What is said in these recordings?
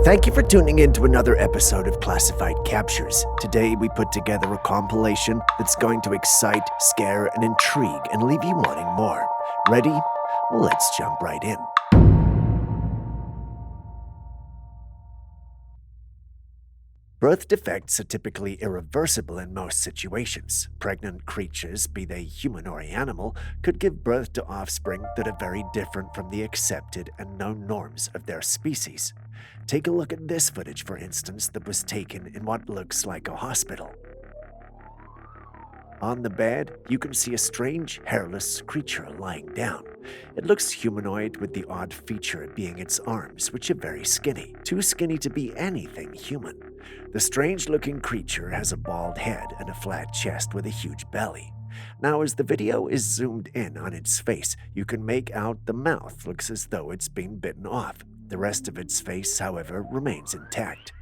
Thank you for tuning in to another episode of Classified Captures. Today we put together a compilation that's going to excite, scare, and intrigue and leave you wanting more. Ready? Well, let's jump right in. Birth defects are typically irreversible in most situations. Pregnant creatures, be they human or animal, could give birth to offspring that are very different from the accepted and known norms of their species. Take a look at this footage, for instance, that was taken in what looks like a hospital. On the bed, you can see a strange, hairless creature lying down. It looks humanoid, with the odd feature being its arms, which are very skinny, too skinny to be anything human. The strange-looking creature has a bald head and a flat chest with a huge belly. Now, as the video is zoomed in on its face, you can make out the mouth looks as though it's been bitten off. The rest of its face, however, remains intact.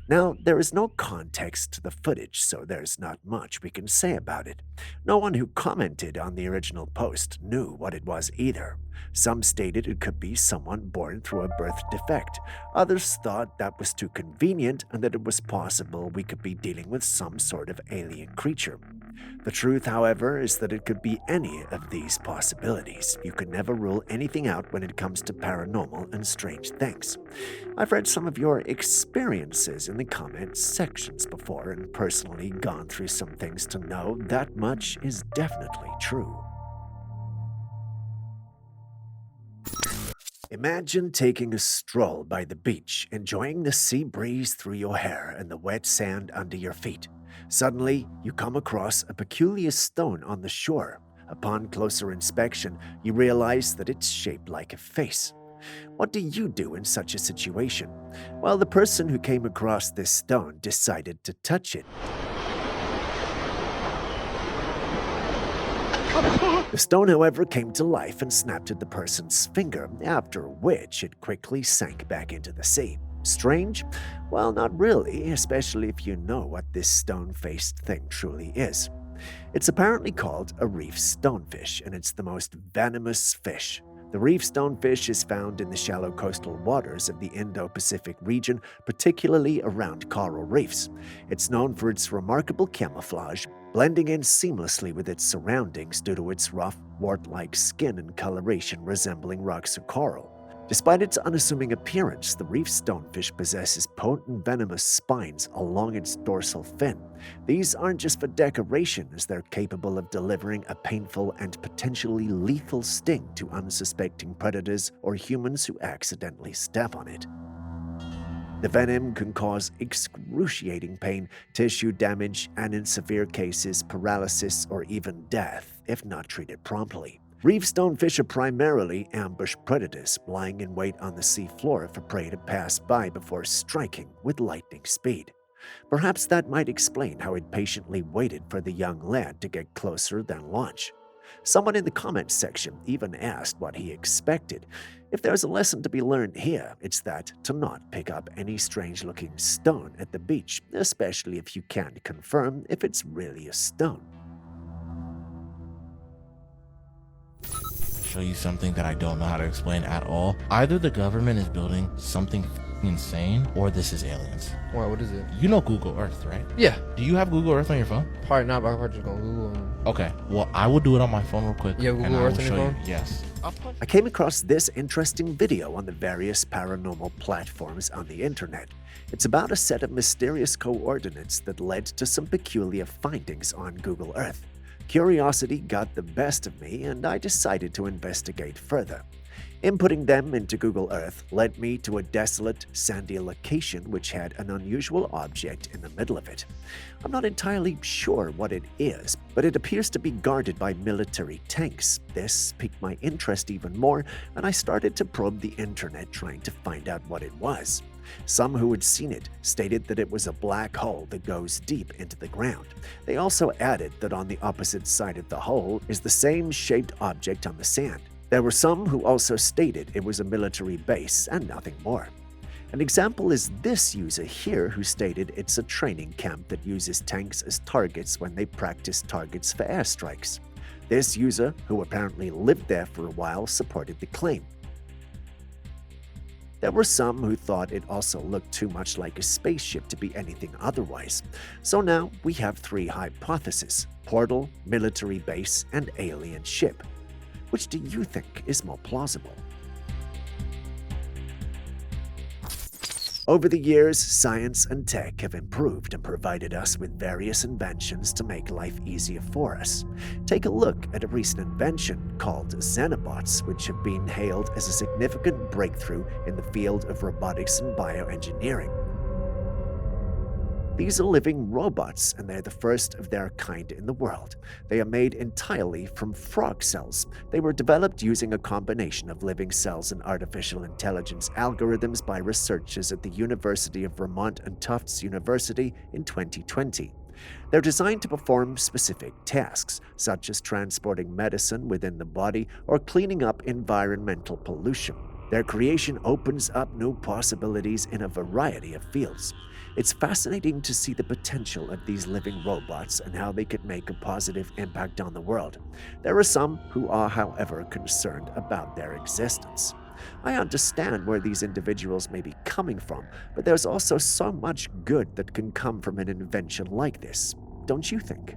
Now, there is no context to the footage, so there's not much we can say about it. No one who commented on the original post knew what it was either. Some stated it could be someone born through a birth defect. Others thought that was too convenient and that it was possible we could be dealing with some sort of alien creature. The truth, however, is that it could be any of these possibilities. You can never rule anything out when it comes to paranormal and strange things. I've read some of your experiences in the comments sections before and personally gone through some things to know that much is definitely true. Imagine taking a stroll by the beach, enjoying the sea breeze through your hair and the wet sand under your feet. Suddenly, you come across a peculiar stone on the shore. Upon closer inspection, you realize that it's shaped like a face. What do you do in such a situation? Well, the person who came across this stone decided to touch it. The stone, however, came to life and snapped at the person's finger, after which it quickly sank back into the sea. Strange? Well, not really, especially if you know what this stone-faced thing truly is. It's apparently called a reef stonefish, and it's the most venomous fish. The reef stonefish is found in the shallow coastal waters of the Indo-Pacific region, particularly around coral reefs. It's known for its remarkable camouflage, blending in seamlessly with its surroundings due to its rough, wart-like skin and coloration resembling rocks or coral. Despite its unassuming appearance, the reef stonefish possesses potent venomous spines along its dorsal fin. These aren't just for decoration, as they're capable of delivering a painful and potentially lethal sting to unsuspecting predators or humans who accidentally step on it. The venom can cause excruciating pain, tissue damage, and in severe cases, paralysis or even death if not treated promptly. Reef stonefish are primarily ambush predators, lying in wait on the sea floor for prey to pass by before striking with lightning speed. Perhaps that might explain how it patiently waited for the young lad to get closer than launch. Someone in the comments section even asked what he expected. If there's a lesson to be learned here, it's that to not pick up any strange-looking stone at the beach, especially if you can't confirm if it's really a stone. Show you something that I don't know how to explain at all. Either the government is building something insane or this is aliens. Why, what is it? You know Google Earth, right? Yeah. Do you have Google Earth on your phone? Probably not, but I'm probably just gonna Google them. Okay, well, I will do it on my phone real quick. You have and Google I Earth will on your show phone? you. Yes. I came across this interesting video on the various paranormal platforms on the internet. It's about a set of mysterious coordinates that led to some peculiar findings on Google Earth. Curiosity got the best of me, and I decided to investigate further. Inputting them into Google Earth led me to a desolate, sandy location which had an unusual object in the middle of it. I'm not entirely sure what it is, but it appears to be guarded by military tanks. This piqued my interest even more, and I started to probe the internet trying to find out what it was. Some who had seen it stated that it was a black hole that goes deep into the ground. They also added that on the opposite side of the hole is the same shaped object on the sand. There were some who also stated it was a military base and nothing more. An example is this user here who stated it's a training camp that uses tanks as targets when they practice targets for airstrikes. This user, who apparently lived there for a while, supported the claim. There were some who thought it also looked too much like a spaceship to be anything otherwise. So now we have three hypotheses: portal, military base, and alien ship. Which do you think is more plausible? Over the years, science and tech have improved and provided us with various inventions to make life easier for us. Take a look at a recent invention called Xenobots, which have been hailed as a significant breakthrough in the field of robotics and bioengineering. These are living robots, and they're the first of their kind in the world. They are made entirely from frog cells. They were developed using a combination of living cells and artificial intelligence algorithms by researchers at the University of Vermont and Tufts University in 2020. They're designed to perform specific tasks, such as transporting medicine within the body or cleaning up environmental pollution. Their creation opens up new possibilities in a variety of fields. It's fascinating to see the potential of these living robots and how they could make a positive impact on the world. There are some who are, however, concerned about their existence. I understand where these individuals may be coming from, but there's also so much good that can come from an invention like this, don't you think?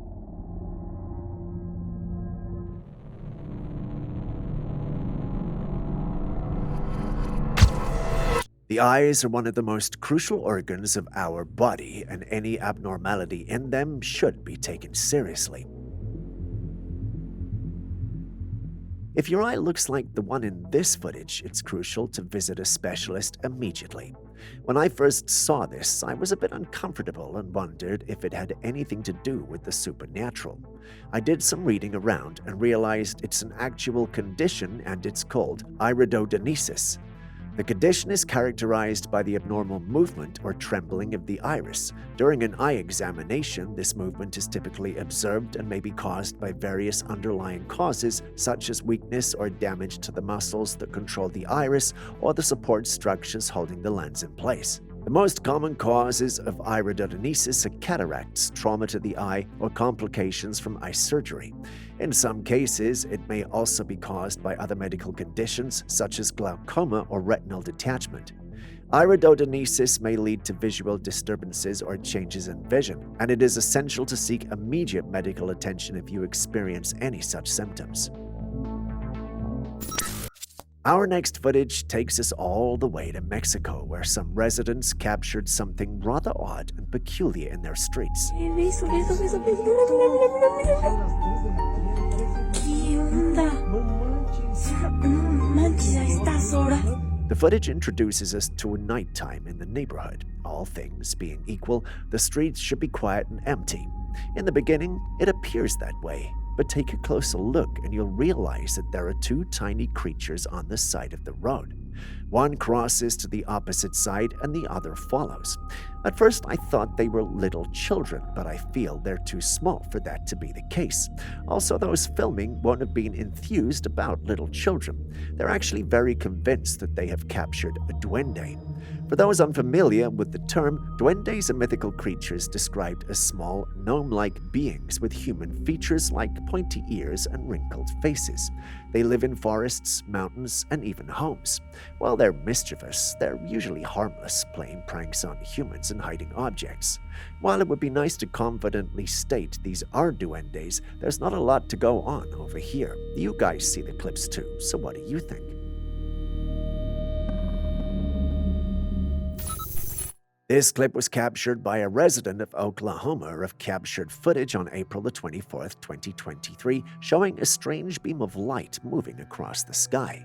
The eyes are one of the most crucial organs of our body, and any abnormality in them should be taken seriously. If your eye looks like the one in this footage, it's crucial to visit a specialist immediately. When I first saw this, I was a bit uncomfortable and wondered if it had anything to do with the supernatural. I did some reading around and realized it's an actual condition, and it's called iridodenesis. The condition is characterized by the abnormal movement or trembling of the iris. During an eye examination, this movement is typically observed and may be caused by various underlying causes, such as weakness or damage to the muscles that control the iris or the support structures holding the lens in place. The most common causes of iridodenesis are cataracts, trauma to the eye, or complications from eye surgery. In some cases, it may also be caused by other medical conditions such as glaucoma or retinal detachment. Iridodenesis may lead to visual disturbances or changes in vision, and it is essential to seek immediate medical attention if you experience any such symptoms. Our next footage takes us all the way to Mexico, where some residents captured something rather odd and peculiar in their streets. The footage introduces us to a nighttime in the neighborhood. All things being equal, the streets should be quiet and empty. In the beginning, it appears that way. But take a closer look and you'll realize that there are two tiny creatures on the side of the road. One crosses to the opposite side and the other follows. At first I thought they were little children, but I feel they're too small for that to be the case. Also, those filming won't have been enthused about little children. They're actually very convinced that they have captured a duende. For those unfamiliar with the term, duendes are mythical creatures described as small, gnome-like beings with human features like pointy ears and wrinkled faces. They live in forests, mountains, and even homes. While they're mischievous, they're usually harmless, playing pranks on humans and hiding objects. While it would be nice to confidently state these are duendes, there's not a lot to go on over here. You guys see the clips too, so what do you think? This clip was captured by a resident of Oklahoma of captured footage on April the 24th, 2023, showing a strange beam of light moving across the sky.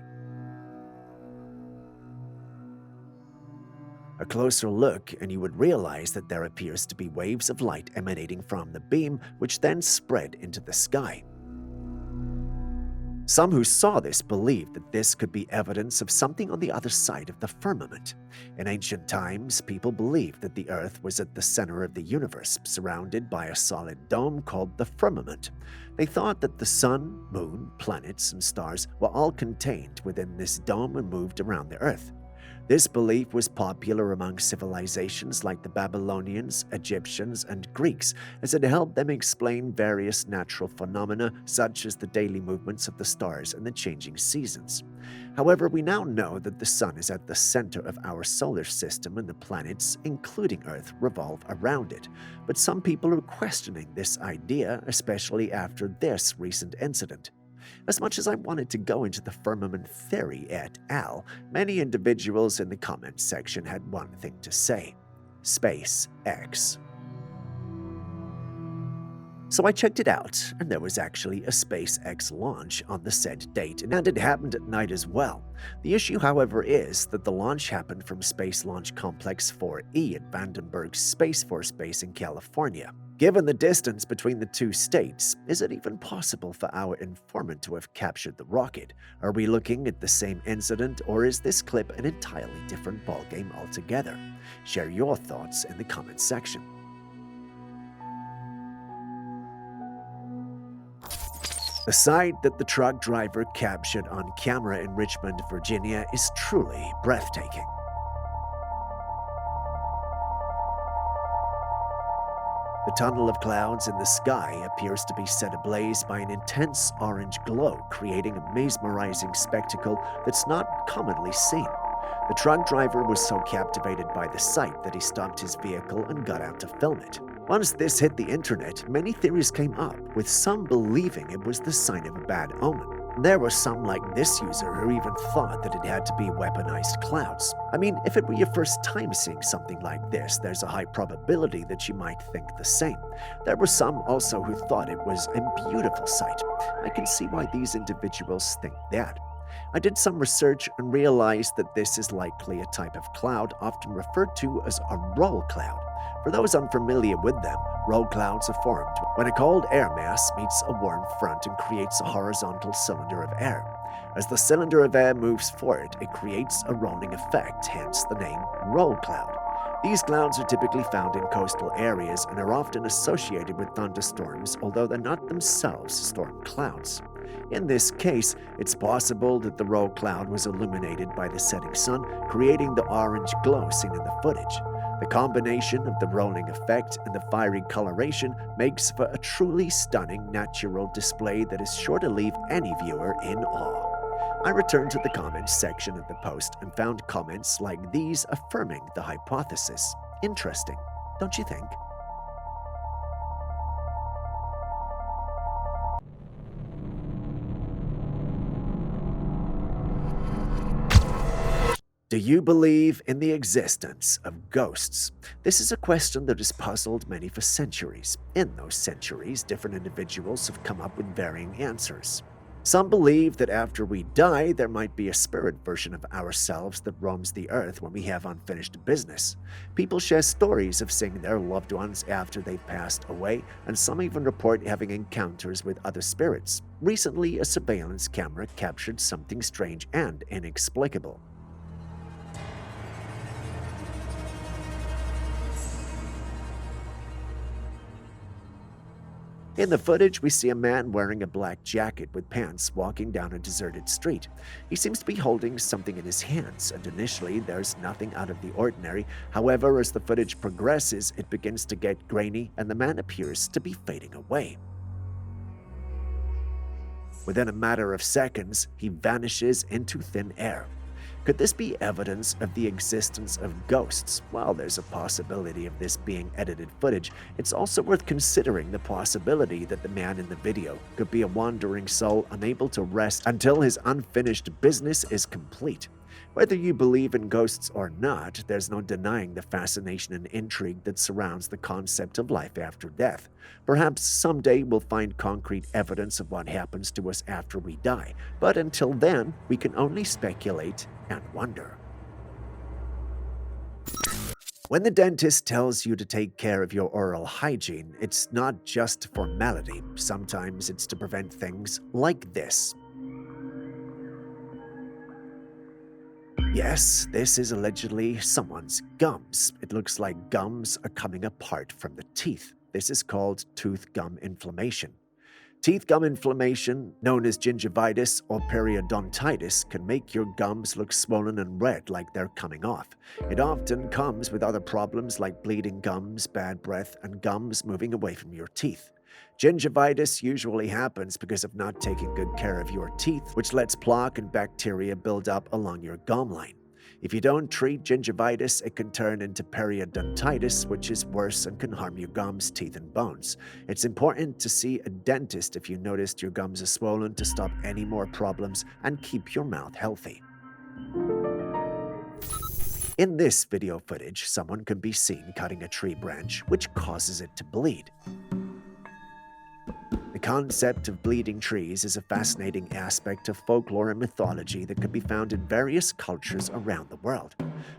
A closer look and you would realize that there appears to be waves of light emanating from the beam, which then spread into the sky. Some who saw this believed that this could be evidence of something on the other side of the firmament. In ancient times, people believed that the Earth was at the center of the universe, surrounded by a solid dome called the firmament. They thought that the sun, moon, planets, and stars were all contained within this dome and moved around the Earth. This belief was popular among civilizations like the Babylonians, Egyptians, and Greeks, as it helped them explain various natural phenomena such as the daily movements of the stars and the changing seasons. However, we now know that the sun is at the center of our solar system and the planets, including Earth, revolve around it. But some people are questioning this idea, especially after this recent incident. As much as I wanted to go into the firmament theory et al., many individuals in the comments section had one thing to say: SpaceX. So I checked it out, and there was actually a SpaceX launch on the said date, and it happened at night as well. The issue, however, is that the launch happened from Space Launch Complex 4E at Vandenberg Space Force Base in California. Given the distance between the two states, is it even possible for our informant to have captured the rocket? Are we looking at the same incident, or is this clip an entirely different ballgame altogether? Share your thoughts in the comments section. The sight that the truck driver captured on camera in Richmond, Virginia is truly breathtaking. The tunnel of clouds in the sky appears to be set ablaze by an intense orange glow, creating a mesmerizing spectacle that's not commonly seen. The truck driver was so captivated by the sight that he stopped his vehicle and got out to film it. Once this hit the internet, many theories came up, with some believing it was the sign of a bad omen. There were some like this user who even thought that it had to be weaponized clouds. I mean, if it were your first time seeing something like this, there's a high probability that you might think the same. There were some also who thought it was a beautiful sight. I can see why these individuals think that. I did some research and realized that this is likely a type of cloud often referred to as a roll cloud. For those unfamiliar with them, roll clouds are formed when a cold air mass meets a warm front and creates a horizontal cylinder of air. As the cylinder of air moves forward, it creates a rolling effect, hence the name roll cloud. These clouds are typically found in coastal areas and are often associated with thunderstorms, although they're not themselves storm clouds. In this case, it's possible that the roll cloud was illuminated by the setting sun, creating the orange glow seen in the footage. The combination of the rolling effect and the fiery coloration makes for a truly stunning natural display that is sure to leave any viewer in awe. I returned to the comments section of the post and found comments like these affirming the hypothesis. Interesting, don't you think? Do you believe in the existence of ghosts? This is a question that has puzzled many for centuries. In those centuries, different individuals have come up with varying answers. Some believe that after we die, there might be a spirit version of ourselves that roams the earth when we have unfinished business. People share stories of seeing their loved ones after they've passed away, and some even report having encounters with other spirits. Recently, a surveillance camera captured something strange and inexplicable. In the footage, we see a man wearing a black jacket with pants walking down a deserted street. He seems to be holding something in his hands, and initially there's nothing out of the ordinary. However, as the footage progresses, it begins to get grainy and the man appears to be fading away. Within a matter of seconds, he vanishes into thin air. Could this be evidence of the existence of ghosts? While there's a possibility of this being edited footage, it's also worth considering the possibility that the man in the video could be a wandering soul unable to rest until his unfinished business is complete. Whether you believe in ghosts or not, there's no denying the fascination and intrigue that surrounds the concept of life after death. Perhaps someday we'll find concrete evidence of what happens to us after we die, but until then, we can only speculate and wonder. When the dentist tells you to take care of your oral hygiene, it's not just formality. Sometimes it's to prevent things like this. Yes, this is allegedly someone's gums. It looks like gums are coming apart from the teeth. This is called tooth gum inflammation. Teeth gum inflammation, known as gingivitis or periodontitis, can make your gums look swollen and red like they're coming off. It often comes with other problems like bleeding gums, bad breath, and gums moving away from your teeth. Gingivitis usually happens because of not taking good care of your teeth, which lets plaque and bacteria build up along your gum line. If you don't treat gingivitis, it can turn into periodontitis, which is worse and can harm your gums, teeth, and bones. It's important to see a dentist if you noticed your gums are swollen to stop any more problems and keep your mouth healthy. In this video footage, someone can be seen cutting a tree branch, which causes it to bleed. The concept of bleeding trees is a fascinating aspect of folklore and mythology that can be found in various cultures around the world.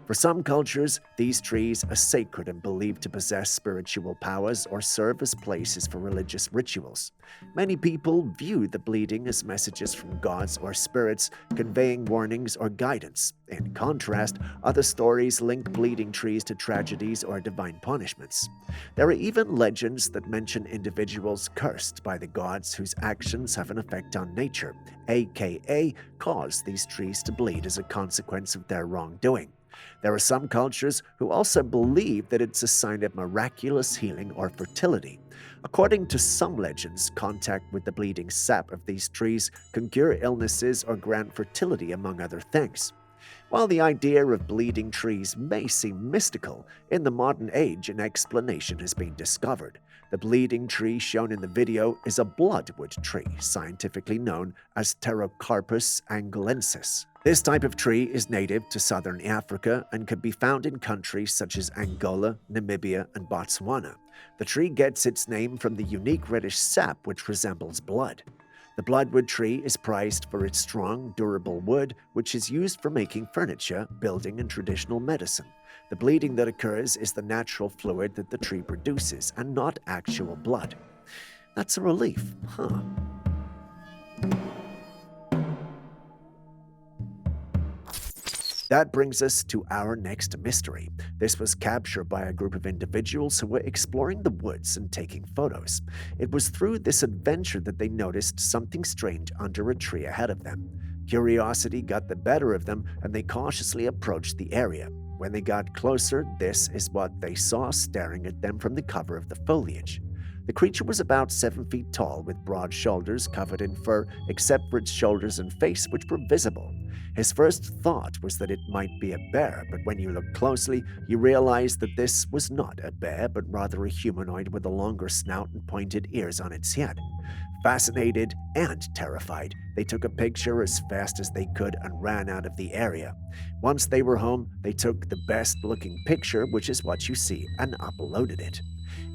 For some cultures, these trees are sacred and believed to possess spiritual powers or serve as places for religious rituals. Many people view the bleeding as messages from gods or spirits, conveying warnings or guidance. In contrast, other stories link bleeding trees to tragedies or divine punishments. There are even legends that mention individuals cursed by the gods whose actions have an effect on nature, aka cause these trees to bleed as a consequence of their wrongdoing. There are some cultures who also believe that it's a sign of miraculous healing or fertility. According to some legends, contact with the bleeding sap of these trees can cure illnesses or grant fertility, among other things. While the idea of bleeding trees may seem mystical, in the modern age an explanation has been discovered. The bleeding tree shown in the video is a bloodwood tree, scientifically known as Pterocarpus angolensis. This type of tree is native to southern Africa and can be found in countries such as Angola, Namibia, and Botswana. The tree gets its name from the unique reddish sap which resembles blood. The bloodwood tree is prized for its strong, durable wood, which is used for making furniture, building, and traditional medicine. The bleeding that occurs is the natural fluid that the tree produces, and not actual blood. That's a relief, huh? That brings us to our next mystery. This was captured by a group of individuals who were exploring the woods and taking photos. It was through this adventure that they noticed something strange under a tree ahead of them. Curiosity got the better of them, and they cautiously approached the area. When they got closer, this is what they saw staring at them from the cover of the foliage. The creature was about 7 feet tall with broad shoulders covered in fur except for its shoulders and face, which were visible. His first thought was that it might be a bear, but when you look closely, you realize that this was not a bear, but rather a humanoid with a longer snout and pointed ears on its head. Fascinated and terrified, they took a picture as fast as they could and ran out of the area. Once they were home, they took the best-looking picture, which is what you see, and uploaded it.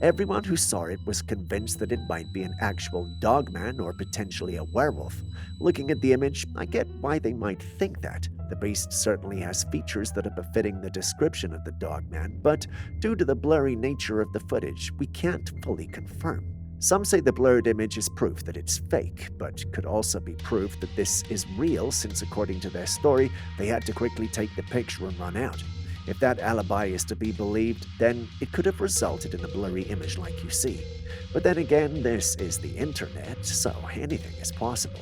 Everyone who saw it was convinced that it might be an actual dogman or potentially a werewolf. Looking at the image, I get why they might think that. The beast certainly has features that are befitting the description of the dogman, but due to the blurry nature of the footage, we can't fully confirm. Some say the blurred image is proof that it's fake, but could also be proof that this is real since, according to their story, they had to quickly take the picture and run out. If that alibi is to be believed, then it could have resulted in a blurry image like you see. But then again, this is the internet, so anything is possible.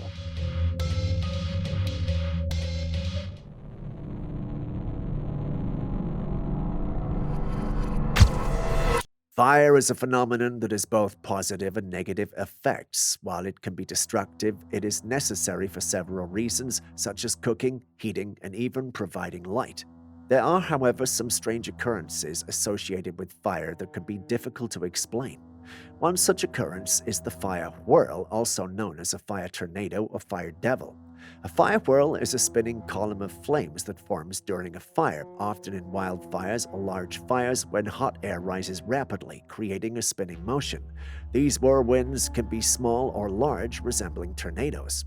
Fire is a phenomenon that has both positive and negative effects. While it can be destructive, it is necessary for several reasons, such as cooking, heating, and even providing light. There are, however, some strange occurrences associated with fire that can be difficult to explain. One such occurrence is the fire whirl, also known as a fire tornado or fire devil. A fire whirl is a spinning column of flames that forms during a fire, often in wildfires or large fires when hot air rises rapidly, creating a spinning motion. These whirlwinds can be small or large, resembling tornadoes.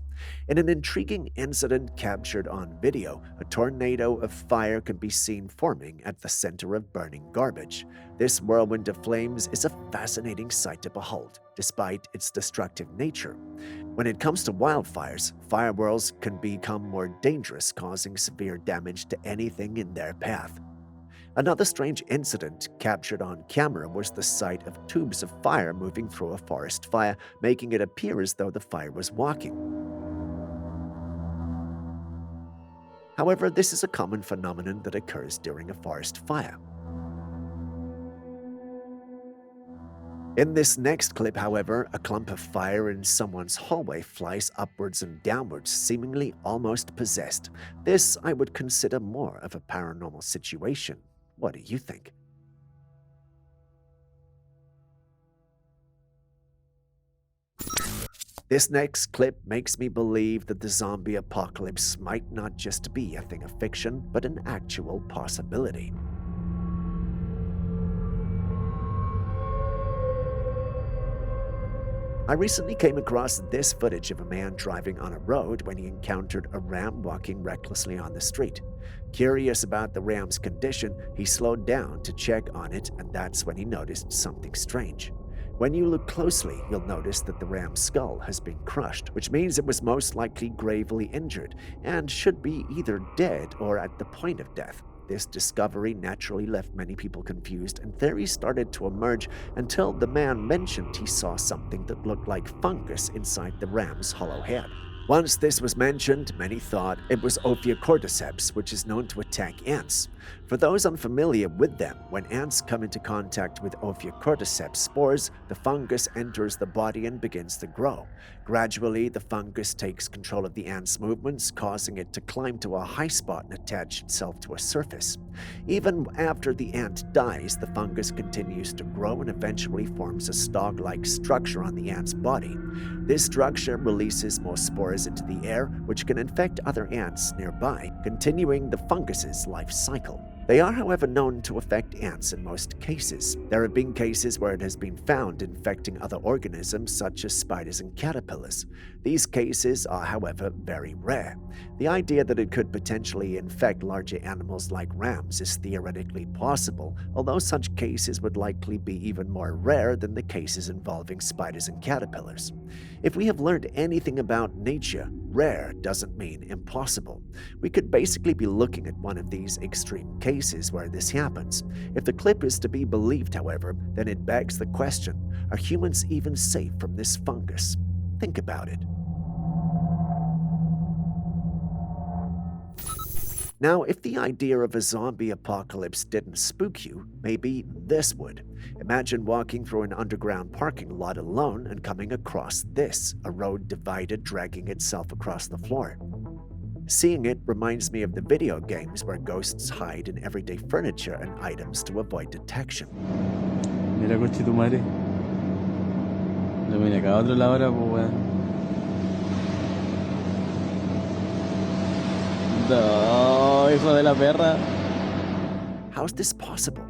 In an intriguing incident captured on video, a tornado of fire can be seen forming at the center of burning garbage. This whirlwind of flames is a fascinating sight to behold, despite its destructive nature. When it comes to wildfires, fire whirls can become more dangerous, causing severe damage to anything in their path. Another strange incident captured on camera was the sight of tubes of fire moving through a forest fire, making it appear as though the fire was walking. However, this is a common phenomenon that occurs during a forest fire. In this next clip, however, a clump of fire in someone's hallway flies upwards and downwards, seemingly almost possessed. This I would consider more of a paranormal situation. What do you think? This next clip makes me believe that the zombie apocalypse might not just be a thing of fiction, but an actual possibility. I recently came across this footage of a man driving on a road when he encountered a ram walking recklessly on the street. Curious about the ram's condition, he slowed down to check on it, and that's when he noticed something strange. When you look closely, you'll notice that the ram's skull has been crushed, which means it was most likely gravely injured and should be either dead or at the point of death. This discovery naturally left many people confused, and theories started to emerge until the man mentioned he saw something that looked like fungus inside the ram's hollow head. Once this was mentioned, many thought it was Ophiocordyceps, which is known to attack ants. For those unfamiliar with them, when ants come into contact with Ophiocordyceps spores, the fungus enters the body and begins to grow. Gradually, the fungus takes control of the ant's movements, causing it to climb to a high spot and attach itself to a surface. Even after the ant dies, the fungus continues to grow and eventually forms a stalk-like structure on the ant's body. This structure releases more spores into the air, which can infect other ants nearby, continuing the fungus's life cycle. They are, however, known to affect ants in most cases. There have been cases where it has been found infecting other organisms such as spiders and caterpillars. These cases are, however, very rare. The idea that it could potentially infect larger animals like rams is theoretically possible, although such cases would likely be even more rare than the cases involving spiders and caterpillars. If we have learned anything about nature, rare doesn't mean impossible. We could basically be looking at one of these extreme cases where this happens. If the clip is to be believed, however, then it begs the question, are humans even safe from this fungus? Think about it. Now, if the idea of a zombie apocalypse didn't spook you, maybe this would. Imagine walking through an underground parking lot alone and coming across this, a road divided dragging itself across the floor. Seeing it reminds me of the video games where ghosts hide in everyday furniture and items to avoid detection. Mira, coche tu madre. Lo vine acá a otro lado ahora, pues, weón. No, hijo de la perra. How's this possible?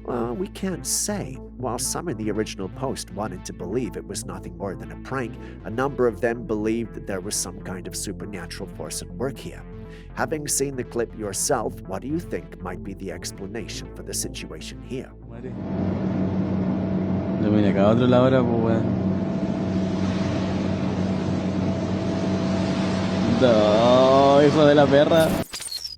Well, we can't say. While some in the original post wanted to believe it was nothing more than a prank, a number of them believed that there was some kind of supernatural force at work here. Having seen the clip yourself, what do you think might be the explanation for the situation here? Lo vine acá a otro lado ahora, pues, weón. No, hijo de la perra.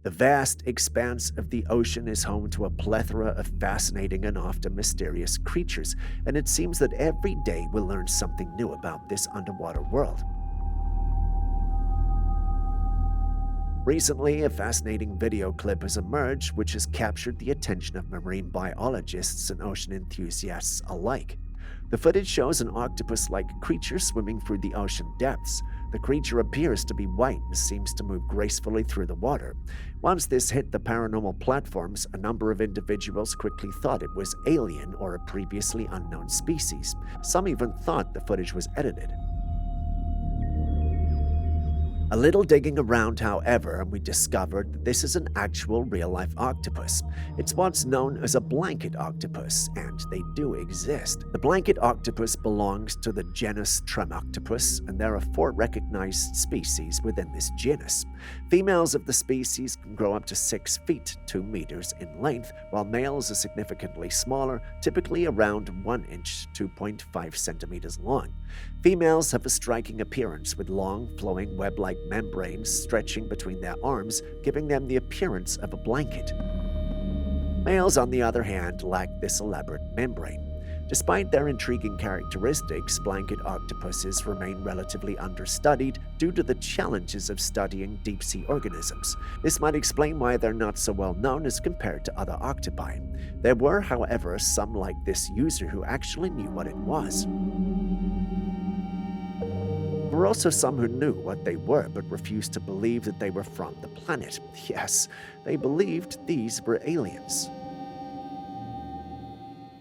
The vast expanse of the ocean is home to a plethora of fascinating and often mysterious creatures, and it seems that every day we'll learn something new about this underwater world. Recently, a fascinating video clip has emerged which has captured the attention of marine biologists and ocean enthusiasts alike. The footage shows an octopus-like creature swimming through the ocean depths. The creature appears to be white and seems to move gracefully through the water. Once this hit the paranormal platforms, a number of individuals quickly thought it was alien or a previously unknown species. Some even thought the footage was edited. A little digging around, however, and we discovered that this is an actual real-life octopus. It's what's known as a blanket octopus, and they do exist. The blanket octopus belongs to the genus Tremoctopus, and there are 4 recognized species within this genus. Females of the species can grow up to 6 feet, 2 meters in length, while males are significantly smaller, typically around 1 inch, 2.5 centimeters long. Females have a striking appearance with long, flowing web-like membranes stretching between their arms, giving them the appearance of a blanket. Males, on the other hand, lack this elaborate membrane. Despite their intriguing characteristics, blanket octopuses remain relatively understudied due to the challenges of studying deep-sea organisms. This might explain why they're not so well known as compared to other octopi. There were, however, some like this user who actually knew what it was. There were also some who knew what they were but refused to believe that they were from the planet. Yes, they believed these were aliens.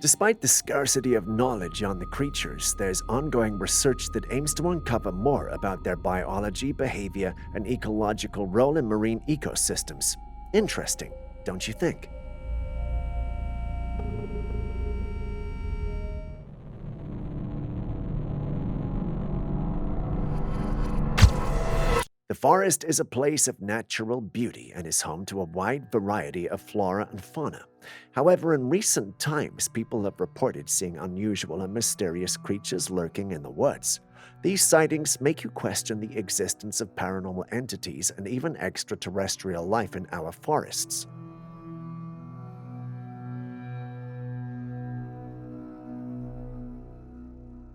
Despite the scarcity of knowledge on the creatures, there's ongoing research that aims to uncover more about their biology, behavior, and ecological role in marine ecosystems. Interesting, don't you think? The forest is a place of natural beauty and is home to a wide variety of flora and fauna. However, in recent times, people have reported seeing unusual and mysterious creatures lurking in the woods. These sightings make you question the existence of paranormal entities and even extraterrestrial life in our forests.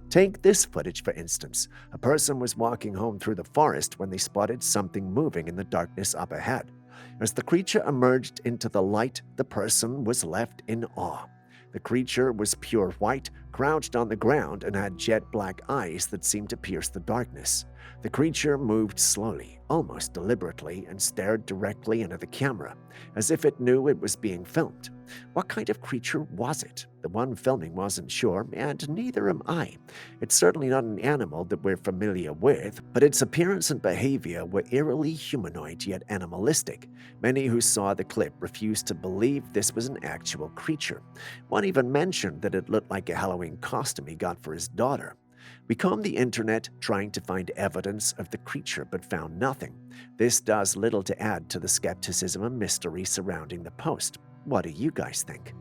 Take this footage, for instance. A person was walking home through the forest when they spotted something moving in the darkness up ahead. As the creature emerged into the light, the person was left in awe. The creature was pure white, crouched on the ground, and had jet black eyes that seemed to pierce the darkness. The creature moved slowly, almost deliberately, and stared directly into the camera, as if it knew it was being filmed. What kind of creature was it? The one filming wasn't sure, and neither am I. It's certainly not an animal that we're familiar with, but its appearance and behavior were eerily humanoid yet animalistic. Many who saw the clip refused to believe this was an actual creature. One even mentioned that it looked like a Halloween costume he got for his daughter. We combed the internet trying to find evidence of the creature but found nothing. This does little to add to the skepticism and mystery surrounding the post. What do you guys think?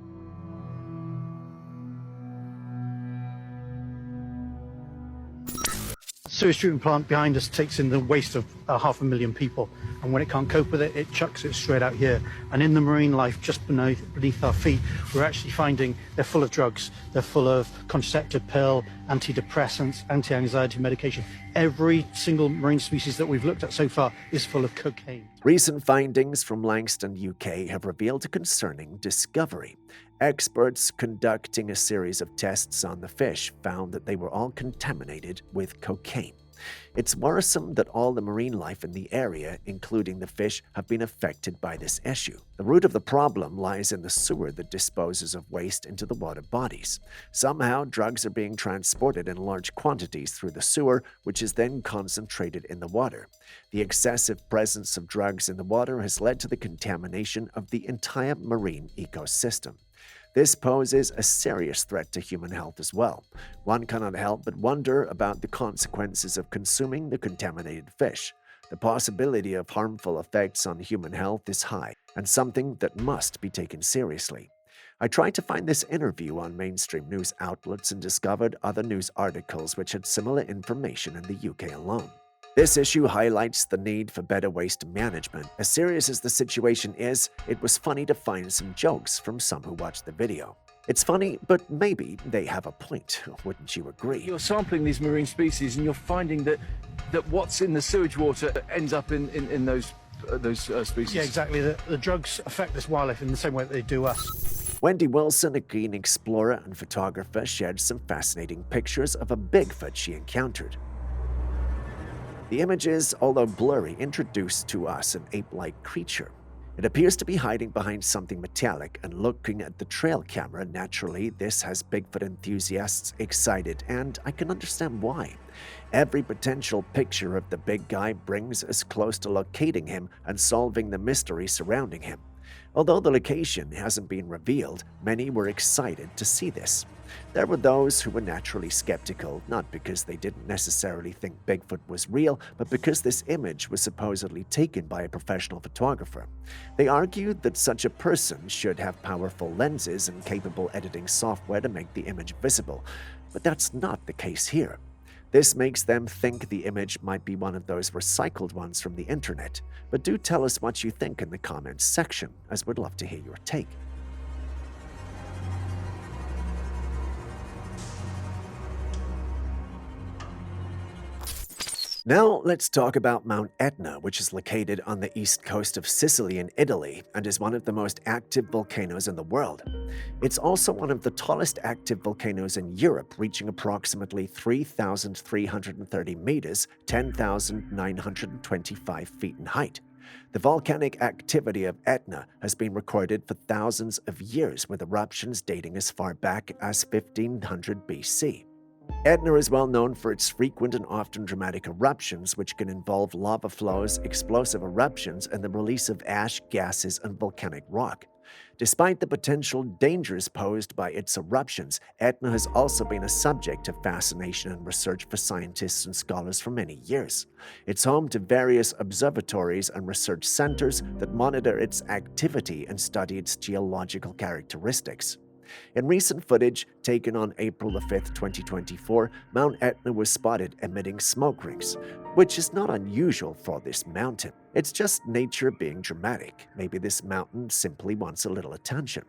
Sewage treatment plant behind us takes in the waste of 500,000 people, and when it can't cope with it, it chucks it straight out here. And in the marine life just beneath our feet, we're actually finding they're full of drugs. They're full of contraceptive pill, antidepressants, anti-anxiety medication. Every single marine species that we've looked at so far is full of cocaine. Recent findings from Langston, UK have revealed a concerning discovery. Experts conducting a series of tests on the fish found that they were all contaminated with cocaine. It's worrisome that all the marine life in the area, including the fish, have been affected by this issue. The root of the problem lies in the sewer that disposes of waste into the water bodies. Somehow, drugs are being transported in large quantities through the sewer, which is then concentrated in the water. The excessive presence of drugs in the water has led to the contamination of the entire marine ecosystem. This poses a serious threat to human health as well. One cannot help but wonder about the consequences of consuming the contaminated fish. The possibility of harmful effects on human health is high, and something that must be taken seriously. I tried to find this interview on mainstream news outlets and discovered other news articles which had similar information in the UK alone. This issue highlights the need for better waste management. As serious as the situation is, it was funny to find some jokes from some who watched the video. It's funny, but maybe they have a point, wouldn't you agree? You're sampling these marine species and you're finding that what's in the sewage water ends up in those species. Yeah, exactly. The drugs affect this wildlife in the same way that they do us. Wendy Wilson, a keen explorer and photographer, shared some fascinating pictures of a Bigfoot she encountered. The images, although blurry, introduce to us an ape-like creature. It appears to be hiding behind something metallic, and looking at the trail camera, naturally, this has Bigfoot enthusiasts excited, and I can understand why. Every potential picture of the big guy brings us close to locating him and solving the mystery surrounding him. Although the location hasn't been revealed, many were excited to see this. There were those who were naturally skeptical, not because they didn't necessarily think Bigfoot was real, but because this image was supposedly taken by a professional photographer. They argued that such a person should have powerful lenses and capable editing software to make the image visible, but that's not the case here. This makes them think the image might be one of those recycled ones from the internet. But do tell us what you think in the comments section, as we'd love to hear your take. Now let's talk about Mount Etna, which is located on the east coast of Sicily in Italy and is one of the most active volcanoes in the world. It's also one of the tallest active volcanoes in Europe, reaching approximately 3,330 meters, 10,925 feet in height. The volcanic activity of Etna has been recorded for thousands of years, with eruptions dating as far back as 1500 BC. Etna is well known for its frequent and often dramatic eruptions, which can involve lava flows, explosive eruptions, and the release of ash, gases, and volcanic rock. Despite the potential dangers posed by its eruptions, Etna has also been a subject of fascination and research for scientists and scholars for many years. It's home to various observatories and research centers that monitor its activity and study its geological characteristics. In recent footage taken on April 5, 2024, Mount Etna was spotted emitting smoke rings, which is not unusual for this mountain. It's just nature being dramatic. Maybe this mountain simply wants a little attention.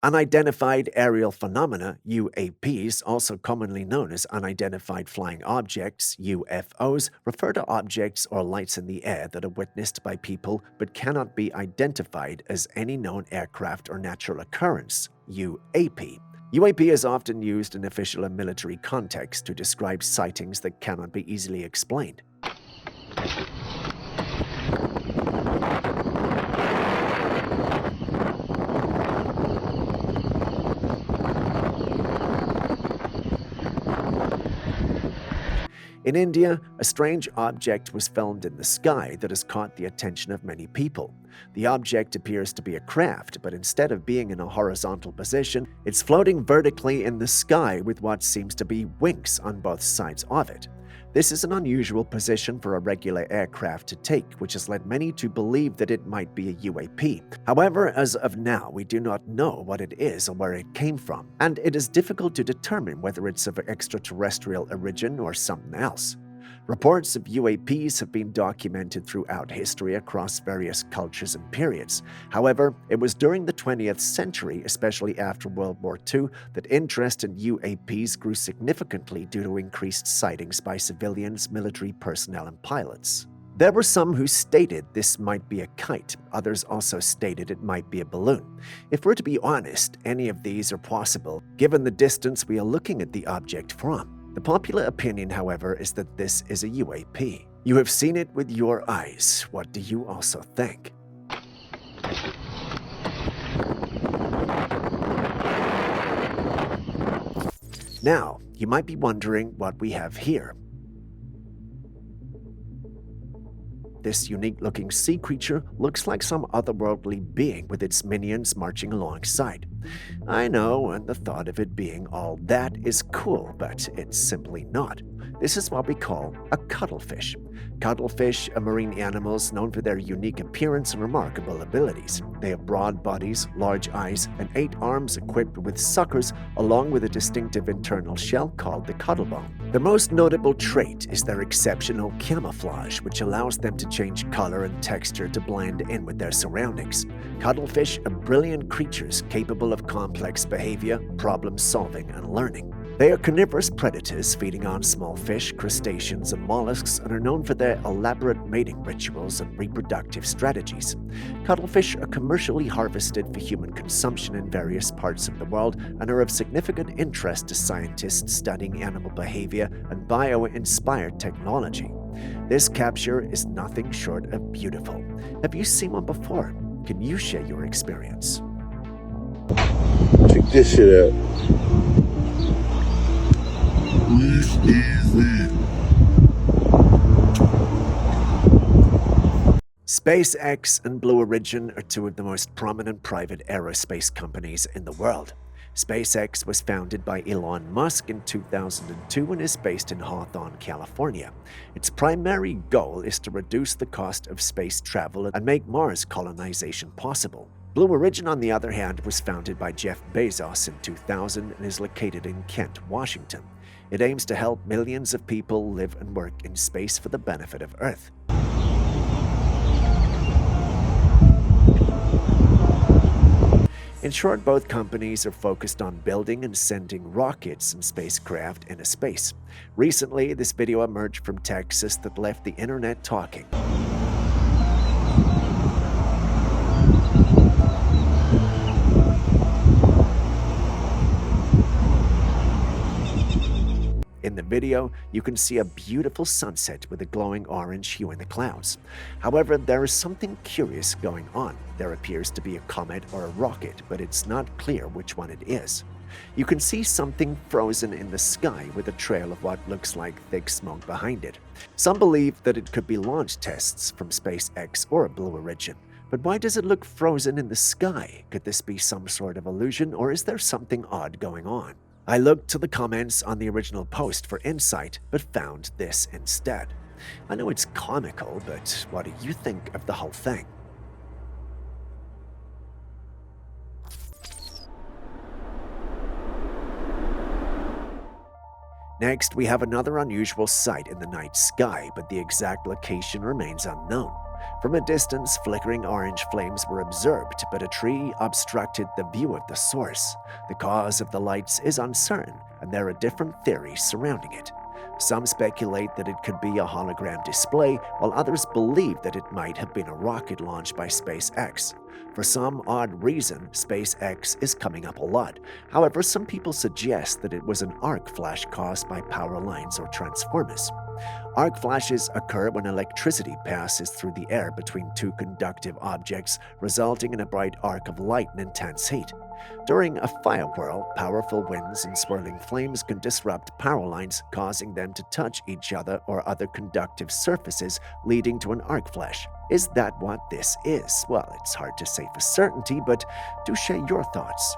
Unidentified aerial phenomena, UAPs, also commonly known as unidentified flying objects, UFOs, refer to objects or lights in the air that are witnessed by people but cannot be identified as any known aircraft or natural occurrence, UAP. UAP is often used in official and military contexts to describe sightings that cannot be easily explained. In India, a strange object was filmed in the sky that has caught the attention of many people. The object appears to be a craft, but instead of being in a horizontal position, it's floating vertically in the sky with what seems to be wings on both sides of it. This is an unusual position for a regular aircraft to take, which has led many to believe that it might be a UAP. However, as of now, we do not know what it is or where it came from, and it is difficult to determine whether it's of extraterrestrial origin or something else. Reports of UAPs have been documented throughout history across various cultures and periods. However, it was during the 20th century, especially after World War II, that interest in UAPs grew significantly due to increased sightings by civilians, military personnel, and pilots. There were some who stated this might be a kite. Others also stated it might be a balloon. If we're to be honest, any of these are possible, given the distance we are looking at the object from. The popular opinion, however, is that this is a UAP. You have seen it with your eyes. What do you also think? Now, you might be wondering what we have here. This unique-looking sea creature looks like some otherworldly being with its minions marching alongside. I know, and the thought of it being all that is cool, but it's simply not. This is what we call a cuttlefish. Cuttlefish are marine animals known for their unique appearance and remarkable abilities. They have broad bodies, large eyes, and 8 arms equipped with suckers, along with a distinctive internal shell called the cuttlebone. The most notable trait is their exceptional camouflage, which allows them to change color and texture to blend in with their surroundings. Cuttlefish are brilliant creatures capable of complex behavior, problem solving, and learning. They are carnivorous predators feeding on small fish, crustaceans, and mollusks, and are known for their elaborate mating rituals and reproductive strategies. Cuttlefish are commercially harvested for human consumption in various parts of the world and are of significant interest to scientists studying animal behavior and bio-inspired technology. This capture is nothing short of beautiful. Have you seen one before? Can you share your experience? Check this shit out. SpaceX and Blue Origin are 2 of the most prominent private aerospace companies in the world. SpaceX was founded by Elon Musk in 2002 and is based in Hawthorne, California. Its primary goal is to reduce the cost of space travel and make Mars colonization possible. Blue Origin, on the other hand, was founded by Jeff Bezos in 2000 and is located in Kent, Washington. It aims to help millions of people live and work in space for the benefit of Earth. In short, both companies are focused on building and sending rockets and spacecraft into space. Recently, this video emerged from Texas that left the internet talking. In the video, you can see a beautiful sunset with a glowing orange hue in the clouds. However, there is something curious going on. There appears to be a comet or a rocket, but it's not clear which one it is. You can see something frozen in the sky with a trail of what looks like thick smoke behind it. Some believe that it could be launch tests from SpaceX or Blue Origin. But why does it look frozen in the sky? Could this be some sort of illusion, or is there something odd going on? I looked to the comments on the original post for insight, but found this instead. I know it's comical, but what do you think of the whole thing? Next, we have another unusual sight in the night sky, but the exact location remains unknown. From a distance, flickering orange flames were observed, but a tree obstructed the view of the source. The cause of the lights is uncertain, and there are different theories surrounding it. Some speculate that it could be a hologram display, while others believe that it might have been a rocket launched by SpaceX. For some odd reason, SpaceX is coming up a lot. However, some people suggest that it was an arc flash caused by power lines or transformers. Arc flashes occur when electricity passes through the air between two conductive objects, resulting in a bright arc of light and intense heat. During a fire whirl, powerful winds and swirling flames can disrupt power lines, causing them to touch each other or other conductive surfaces, leading to an arc flash. Is that what this is? Well, it's hard to say for certainty, but do share your thoughts.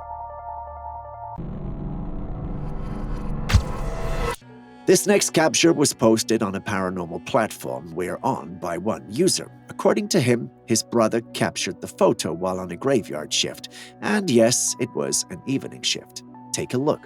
This next capture was posted on a paranormal platform we're on by one user. According to him, his brother captured the photo while on a graveyard shift. And yes, it was an evening shift. Take a look.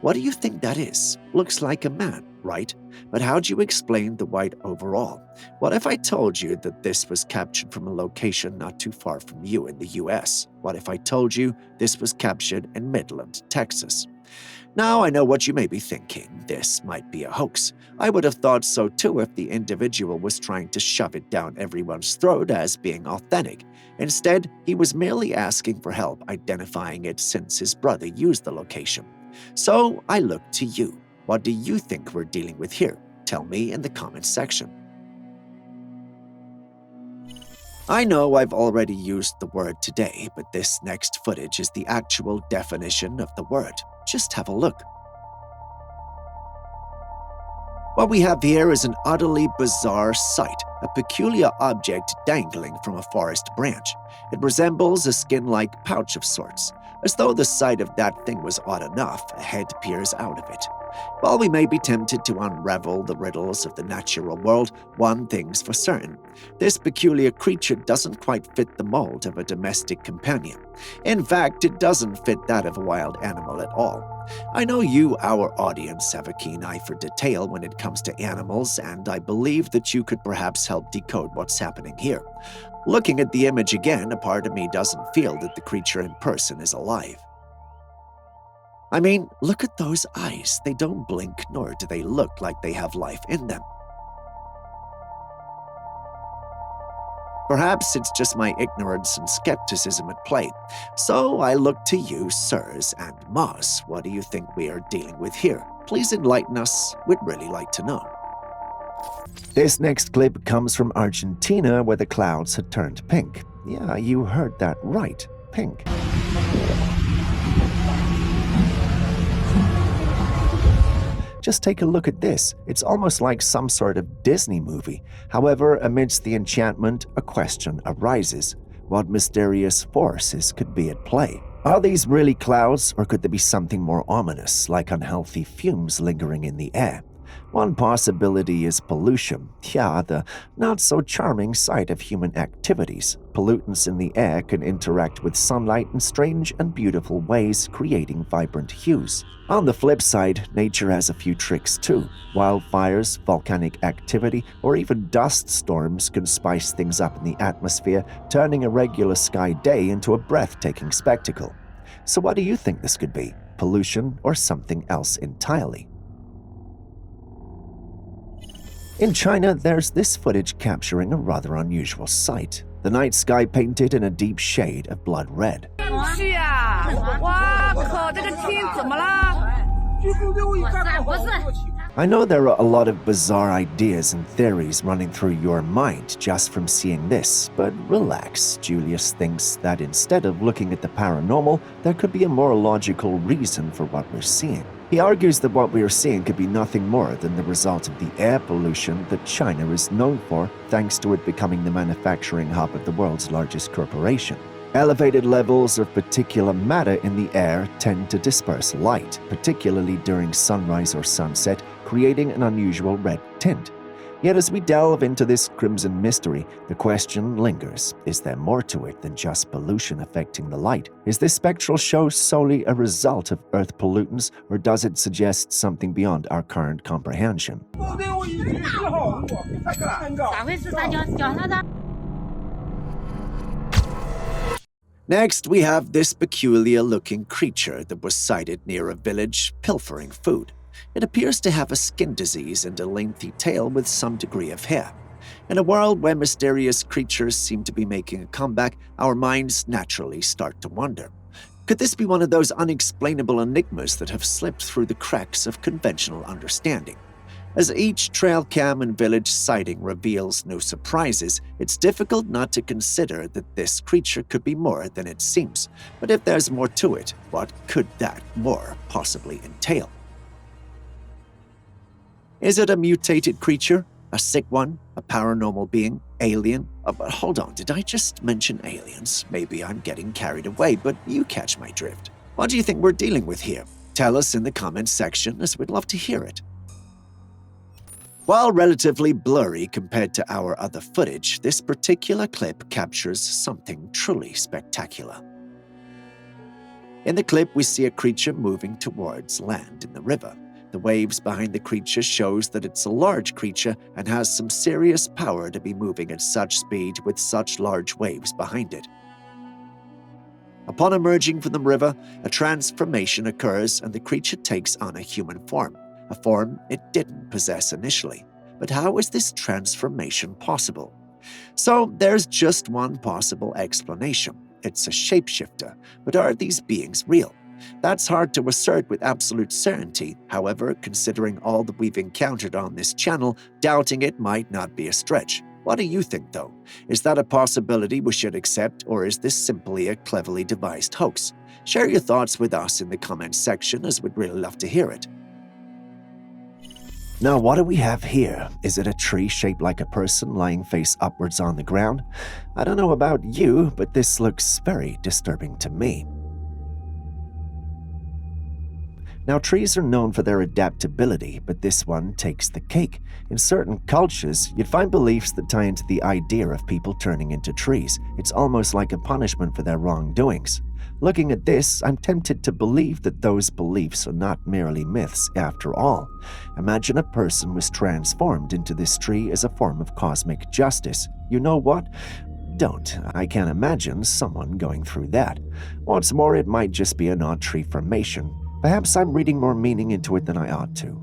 What do you think that is? Looks like a man, right? But how do you explain the white overall? What if I told you that this was captured from a location not too far from you in the US? What if I told you this was captured in Midland, Texas? Now I know what you may be thinking. This might be a hoax. I would have thought so too if the individual was trying to shove it down everyone's throat as being authentic. Instead, he was merely asking for help identifying it since his brother used the location. So I look to you. What do you think we're dealing with here? Tell me in the comments section. I know I've already used the word today, but this next footage is the actual definition of the word. Just have a look. What we have here is an utterly bizarre sight, a peculiar object dangling from a forest branch. It resembles a skin-like pouch of sorts. As though the sight of that thing was odd enough, a head peers out of it. While we may be tempted to unravel the riddles of the natural world, one thing's for certain. This peculiar creature doesn't quite fit the mold of a domestic companion. In fact, it doesn't fit that of a wild animal at all. I know you, our audience, have a keen eye for detail when it comes to animals, and I believe that you could perhaps help decode what's happening here. Looking at the image again, a part of me doesn't feel that the creature in person is alive. I mean, look at those eyes. They don't blink, nor do they look like they have life in them. Perhaps it's just my ignorance and skepticism at play. So I look to you, sirs and Moss. What do you think we are dealing with here? Please enlighten us. We'd really like to know. This next clip comes from Argentina, where the clouds had turned pink. Yeah, you heard that right. Pink. Just take a look at this. It's almost like some sort of Disney movie. However, amidst the enchantment, a question arises. What mysterious forces could be at play? Are these really clouds, or could there be something more ominous, like unhealthy fumes lingering in the air? One possibility is pollution. Yeah, the not-so-charming sight of human activities. Pollutants in the air can interact with sunlight in strange and beautiful ways, creating vibrant hues. On the flip side, nature has a few tricks too. Wildfires, volcanic activity, or even dust storms can spice things up in the atmosphere, turning a regular sky day into a breathtaking spectacle. So what do you think this could be? Pollution or something else entirely? In China, there's this footage capturing a rather unusual sight. The night sky painted in a deep shade of blood red. I know there are a lot of bizarre ideas and theories running through your mind just from seeing this, but relax. Julius thinks that instead of looking at the paranormal, there could be a more logical reason for what we're seeing. He argues that what we are seeing could be nothing more than the result of the air pollution that China is known for, thanks to it becoming the manufacturing hub of the world's largest corporation. Elevated levels of particulate matter in the air tend to disperse light, particularly during sunrise or sunset, creating an unusual red tint. Yet as we delve into this crimson mystery, the question lingers. Is there more to it than just pollution affecting the light? Is this spectral show solely a result of Earth pollutants, or does it suggest something beyond our current comprehension? Next, we have this peculiar-looking creature that was sighted near a village pilfering food. It appears to have a skin disease and a lengthy tail with some degree of hair. In a world where mysterious creatures seem to be making a comeback, our minds naturally start to wonder. Could this be one of those unexplainable enigmas that have slipped through the cracks of conventional understanding? As each Trailcam and village sighting reveals new surprises, it's difficult not to consider that this creature could be more than it seems. But if there's more to it, what could that more possibly entail? Is it a mutated creature? A sick one? A paranormal being? Alien? But hold on, did I just mention aliens? Maybe I'm getting carried away, but you catch my drift. What do you think we're dealing with here? Tell us in the comments section, as we'd love to hear it. While relatively blurry compared to our other footage, this particular clip captures something truly spectacular. In the clip, we see a creature moving towards land in the river. The waves behind the creature shows that it's a large creature and has some serious power to be moving at such speed with such large waves behind it. Upon emerging from the river, a transformation occurs and the creature takes on a human form, a form it didn't possess initially. But how is this transformation possible? So there's just one possible explanation. It's a shapeshifter, but are these beings real? That's hard to assert with absolute certainty. However, considering all that we've encountered on this channel, doubting it might not be a stretch. What do you think, though? Is that a possibility we should accept, or is this simply a cleverly devised hoax? Share your thoughts with us in the comments section, as we'd really love to hear it. Now, what do we have here? Is it a tree shaped like a person lying face upwards on the ground? I don't know about you, but this looks very disturbing to me. Now, trees are known for their adaptability, but this one takes the cake. In certain cultures, you'd find beliefs that tie into the idea of people turning into trees. It's almost like a punishment for their wrongdoings. Looking at this, I'm tempted to believe that those beliefs are not merely myths after all. Imagine a person was transformed into this tree as a form of cosmic justice. You know what? Don't. I can't imagine someone going through that. What's more, it might just be an odd tree formation. Perhaps I'm reading more meaning into it than I ought to.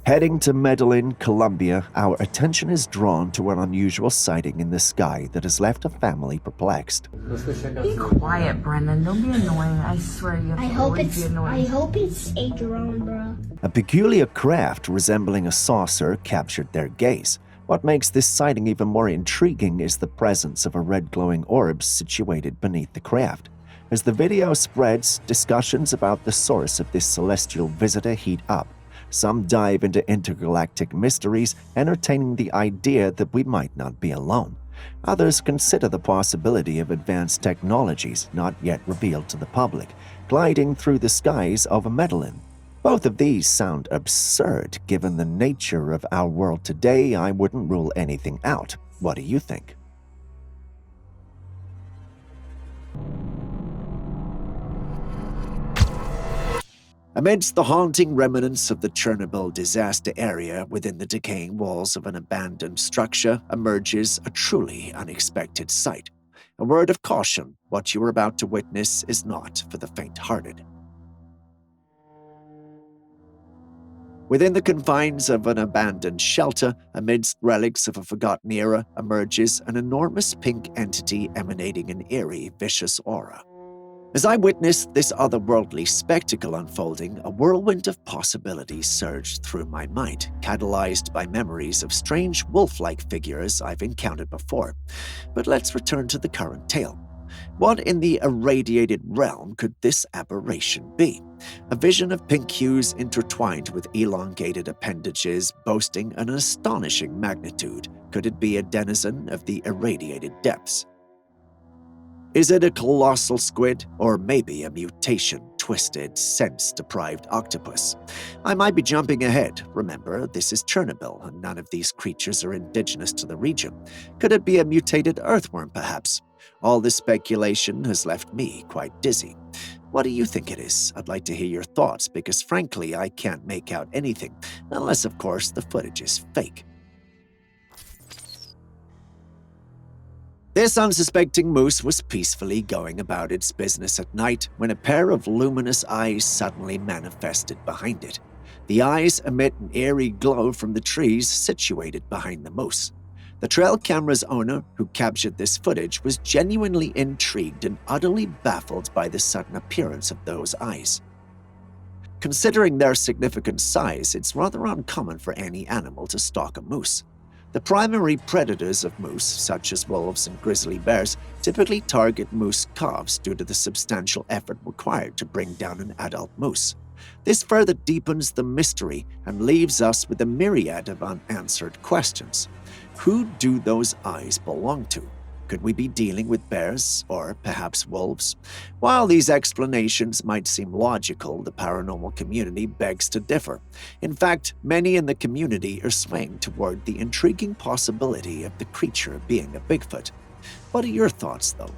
Heading to Medellin, Colombia, our attention is drawn to an unusual sighting in the sky that has left a family perplexed. Be quiet, Brendan. Don't be annoying. I swear you have to always be annoying. I hope it's a drone, bro. A peculiar craft resembling a saucer captured their gaze. What makes this sighting even more intriguing is the presence of a red glowing orb situated beneath the craft. As the video spreads, discussions about the source of this celestial visitor heat up. Some dive into intergalactic mysteries, entertaining the idea that we might not be alone. Others consider the possibility of advanced technologies not yet revealed to the public, gliding through the skies over Medellin. Both of these sound absurd. Given the nature of our world today, I wouldn't rule anything out. What do you think? Amidst the haunting remnants of the Chernobyl disaster area within the decaying walls of an abandoned structure emerges a truly unexpected sight. A word of caution, what you are about to witness is not for the faint-hearted. Within the confines of an abandoned shelter, amidst relics of a forgotten era, emerges an enormous pink entity emanating an eerie, vicious aura. As I witnessed this otherworldly spectacle unfolding, a whirlwind of possibilities surged through my mind, catalyzed by memories of strange wolf-like figures I've encountered before. But let's return to the current tale. What in the irradiated realm could this aberration be? A vision of pink hues intertwined with elongated appendages boasting an astonishing magnitude. Could it be a denizen of the irradiated depths? Is it a colossal squid, or maybe a mutation-twisted, sense-deprived octopus? I might be jumping ahead. Remember, this is Chernobyl, and none of these creatures are indigenous to the region. Could it be a mutated earthworm, perhaps? All this speculation has left me quite dizzy. What do you think it is? I'd like to hear your thoughts, because frankly, I can't make out anything, unless, of course, the footage is fake. This unsuspecting moose was peacefully going about its business at night when a pair of luminous eyes suddenly manifested behind it. The eyes emit an eerie glow from the trees situated behind the moose. The trail camera's owner, who captured this footage, was genuinely intrigued and utterly baffled by the sudden appearance of those eyes. Considering their significant size, it's rather uncommon for any animal to stalk a moose. The primary predators of moose, such as wolves and grizzly bears, typically target moose calves due to the substantial effort required to bring down an adult moose. This further deepens the mystery and leaves us with a myriad of unanswered questions. Who do those eyes belong to? Could we be dealing with bears or perhaps wolves? While these explanations might seem logical, the paranormal community begs to differ. In fact, many in the community are swaying toward the intriguing possibility of the creature being a Bigfoot. What are your thoughts, though?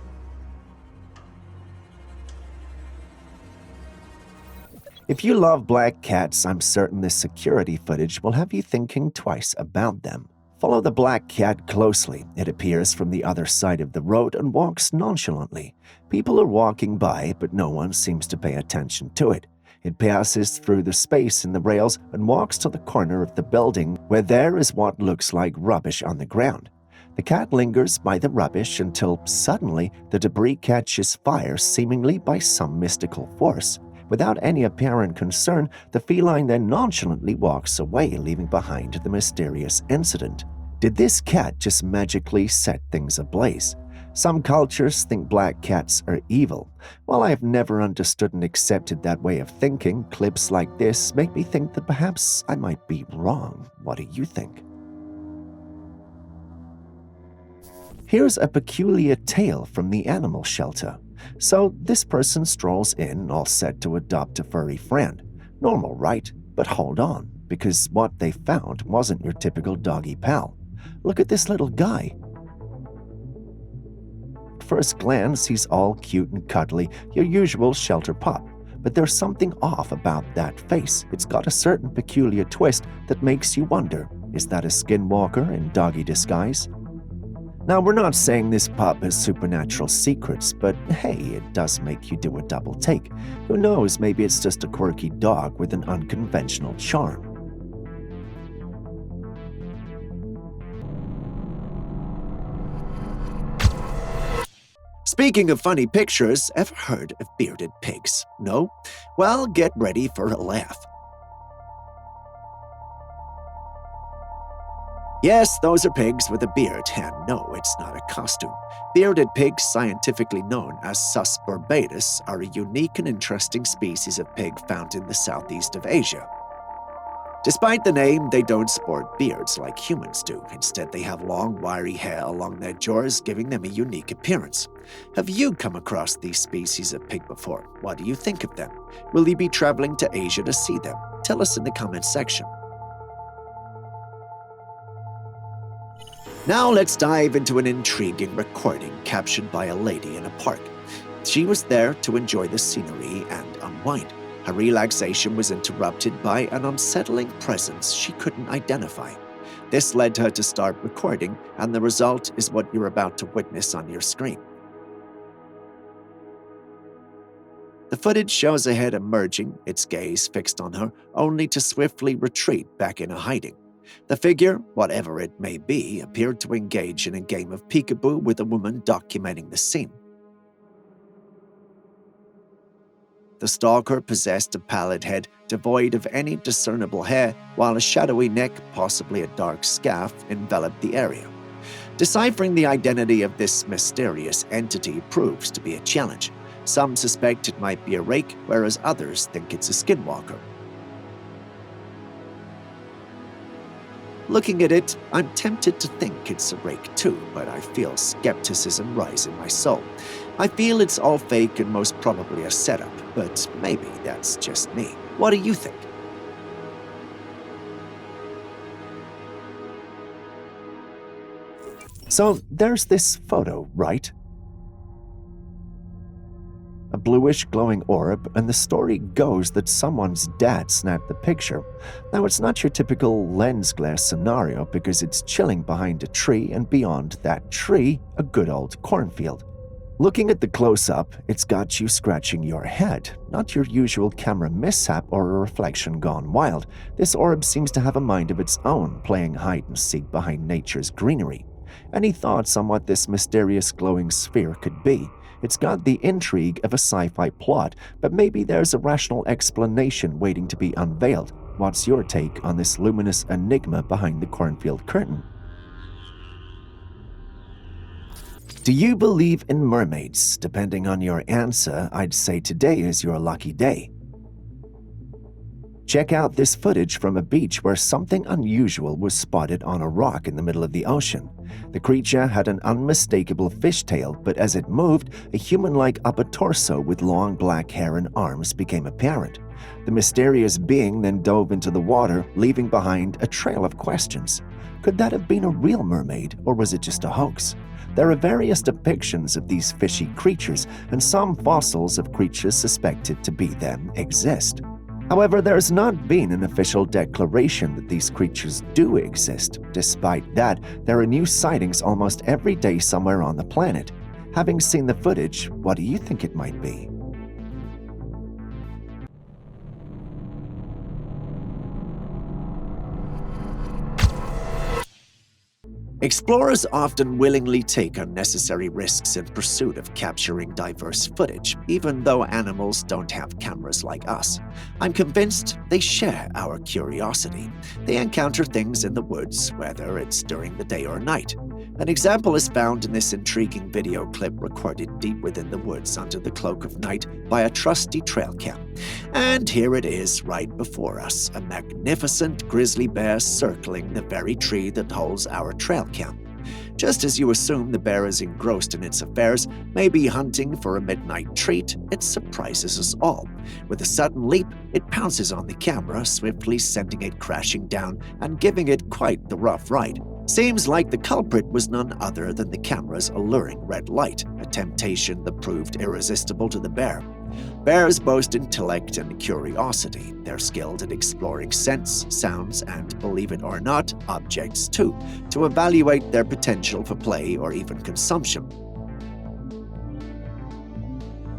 If you love black cats, I'm certain this security footage will have you thinking twice about them. Follow the black cat closely. It appears from the other side of the road and walks nonchalantly. People are walking by, but no one seems to pay attention to it. It passes through the space in the rails and walks to the corner of the building where there is what looks like rubbish on the ground. The cat lingers by the rubbish until suddenly the debris catches fire, seemingly by some mystical force. Without any apparent concern, the feline then nonchalantly walks away, leaving behind the mysterious incident. Did this cat just magically set things ablaze? Some cultures think black cats are evil. While I have never understood and accepted that way of thinking, clips like this make me think that perhaps I might be wrong. What do you think? Here's a peculiar tale from the animal shelter. So this person strolls in, all set to adopt a furry friend. Normal, right? But hold on, because what they found wasn't your typical doggy pal. Look at this little guy. At first glance, he's all cute and cuddly, your usual shelter pup. But there's something off about that face. It's got a certain peculiar twist that makes you wonder, is that a Skinwalker in doggy disguise? Now, we're not saying this pup has supernatural secrets, but hey, it does make you do a double take. Who knows, maybe it's just a quirky dog with an unconventional charm. Speaking of funny pictures, ever heard of bearded pigs? No? Well, get ready for a laugh. Yes, those are pigs with a beard, and no, it's not a costume. Bearded pigs, scientifically known as Sus barbatus, are a unique and interesting species of pig found in the southeast of Asia. Despite the name, they don't sport beards like humans do. Instead, they have long, wiry hair along their jaws, giving them a unique appearance. Have you come across these species of pig before? What do you think of them? Will you be traveling to Asia to see them? Tell us in the comments section. Now let's dive into an intriguing recording captured by a lady in a park. She was there to enjoy the scenery and unwind. Her relaxation was interrupted by an unsettling presence she couldn't identify. This led her to start recording, and the result is what you're about to witness on your screen. The footage shows a head emerging, its gaze fixed on her, only to swiftly retreat back into hiding. The figure, whatever it may be, appeared to engage in a game of peekaboo with a woman documenting the scene. The stalker possessed a pallid head devoid of any discernible hair, while a shadowy neck, possibly a dark scarf, enveloped the area. Deciphering the identity of this mysterious entity proves to be a challenge. Some suspect it might be a rake, whereas others think it's a skinwalker. Looking at it, I'm tempted to think it's a rake too, but I feel skepticism rise in my soul. I feel it's all fake and most probably a setup, but maybe that's just me. What do you think? So there's this photo, right? A bluish glowing orb, and the story goes that someone's dad snapped the picture. Now, it's not your typical lens glare scenario because it's chilling behind a tree, and beyond that tree, a good old cornfield. Looking at the close-up, it's got you scratching your head. Not your usual camera mishap or a reflection gone wild. This orb seems to have a mind of its own, playing hide-and-seek behind nature's greenery. Any thoughts on what this mysterious glowing sphere could be? It's got the intrigue of a sci-fi plot, but maybe there's a rational explanation waiting to be unveiled. What's your take on this luminous enigma behind the cornfield curtain? Do you believe in mermaids? Depending on your answer, I'd say today is your lucky day. Check out this footage from a beach where something unusual was spotted on a rock in the middle of the ocean. The creature had an unmistakable fishtail, but as it moved, a human-like upper torso with long black hair and arms became apparent. The mysterious being then dove into the water, leaving behind a trail of questions. Could that have been a real mermaid, or was it just a hoax? There are various depictions of these fishy creatures, and some fossils of creatures suspected to be them exist. However, there has not been an official declaration that these creatures do exist. Despite that, there are new sightings almost every day somewhere on the planet. Having seen the footage, what do you think it might be? Explorers often willingly take unnecessary risks in pursuit of capturing diverse footage, even though animals don't have cameras like us. I'm convinced they share our curiosity. They encounter things in the woods, whether it's during the day or night. An example is found in this intriguing video clip recorded deep within the woods under the cloak of night by a trusty Trailcam. And here it is right before us, a magnificent grizzly bear circling the very tree that holds our Trailcam. Just as you assume the bear is engrossed in its affairs, maybe hunting for a midnight treat, it surprises us all. With a sudden leap, it pounces on the camera, swiftly sending it crashing down and giving it quite the rough ride. Seems like the culprit was none other than the camera's alluring red light, a temptation that proved irresistible to the bear. Bears boast intellect and curiosity. They're skilled at exploring scents, sounds, and, believe it or not, objects too, to evaluate their potential for play or even consumption.